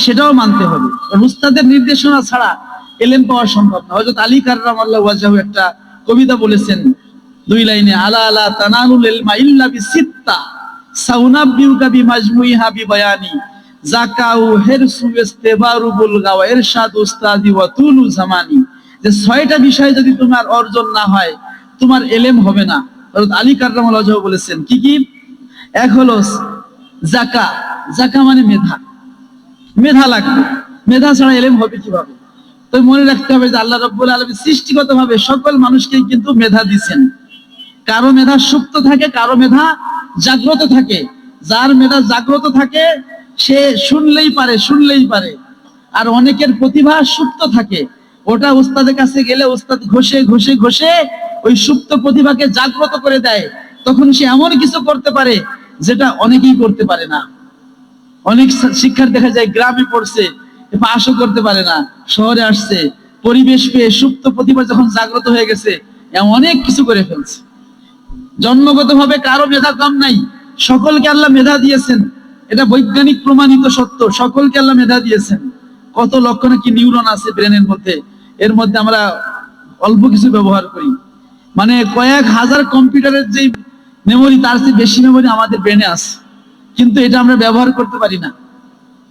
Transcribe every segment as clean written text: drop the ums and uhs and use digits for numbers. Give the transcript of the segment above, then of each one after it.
সেটাও মানতে হবে। উস্তাদের নির্দেশনা ছাড়া এলেম পাওয়া সম্ভব না। হযরত আলী কাররামাল্লাহু ওয়াজহাহু একটা কবিতা বলেছেন 2 লাইনে, আলা আলা তানালুল ইলমা ইল্লা বিসিত্তা সাউনাবিউকা বিমাজমুইহা বিবায়ানি যাকাউ হিরসু ইস্তিবারু বুলগা ওয়া ইরশাদ উস্তাদি ওয়া তুলু জামানি। যে 6টা বিষয় যদি তোমার অর্জন না হয় তোমার এলেম হবে না। হযরত আলী কাররামাল্লাহু ওয়াজহাহু বলেছেন কি কি? এক হলো যাকা, যাকা মানে মেধা, মেধা লাগবে, মেধা ছাড়া এলেম হবে কিভাবে? তো মনে রাখতে হবে যে আল্লাহ রাব্বুল আলামিন সৃষ্টিগতভাবে সকল মানুষকে কিন্তু মেধা দিয়েছেন। কারো মেধা সুপ্ত থাকে, কারো মেধা জাগ্রত থাকে। যার মেধা জাগ্রত থাকে সে শুনলেই পারে, আর অনেকের প্রতিভা সুপ্ত থাকে, ওটা উস্তাদের কাছে গেলে উস্তাদ ঘষে ঘষে ঘষে ওই সুপ্ত প্রতিভাকে জাগ্রত করে দেয়। তখন সে এমন কিছু করতে পারে যেটা অনেকেই করতে পারে না। অনেক শিক্ষার দেখা যায় গ্রামে পড়ছে, পাশও করতে পারে না, শহরে আসছে, পরিবেশ পেয়ে সুপ্ত প্রতিভা যখন জাগ্রত হয়ে গেছে অনেক কিছু করে ফেলছে। জন্মগতভাবে কারো মেধা কম নাই, সকলকে আল্লাহ মেধা দিয়েছেন, এটা বৈজ্ঞানিক প্রমাণিত সত্য। সকলকে আল্লাহ মেধা দিয়েছেন। কত লক্ষ নাকি নিউরন আছে ব্রেনের মধ্যে, এর মধ্যে আমরা অল্প কিছু ব্যবহার করি। মানে কয়েক হাজার কম্পিউটারের যে মেমোরি, তার চেয়ে বেশি মেমোরি আমাদের ব্রেনে আছে, কিন্তু এটা আমরা ব্যবহার করতে পারি না।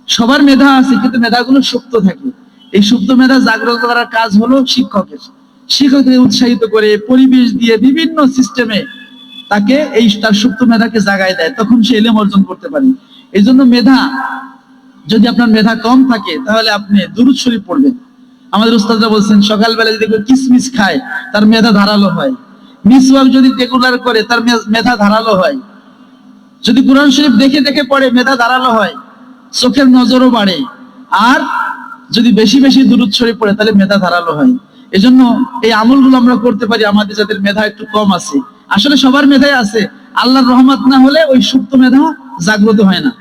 সবার মেধা আছে, কিন্তু মেধাগুলো সুপ্ত থাকে। এই সুপ্ত মেধা জাগ্রত করার কাজ হলো শিক্ষকের। শিক্ষককে উৎসাহিত করে পরিবেশ দিয়ে বিভিন্ন সিস্টেমে তাকে এই তার সুপ্ত মেধাকে জাগায় দেয়, তখন সে ইলম অর্জন করতে পারে। এই জন্য মেধা, যদি আপনার মেধা কম থাকে তাহলে আপনি দুরূদ শরীফ পড়বেন। আমাদের উস্তাদরা বলছেন সকালবেলা যদি কিসমিস খায় তার মেধা ধারালো হয়, মিসওয়াক যদি রেগুলার করে তার মেধা ধারালো হয়, যদি কোরআন শরীফ দেখে দেখে পড়ে মেধা ধারালো হয়, চোখের নজরও বাড়ে, আর যদি বেশি বেশি দুরূদ শরীফ পড়ে তাহলে মেধা ধারালো হয়। এজন্য এই আমলগুলো আমরা করতে পারি আমাদের যাদের মেধা একটু কম আছে। আসলে সবার মেধাই আছে, আল্লাহর রহমত না হলে ওই সুপ্ত মেধা জাগ্রত হয় না।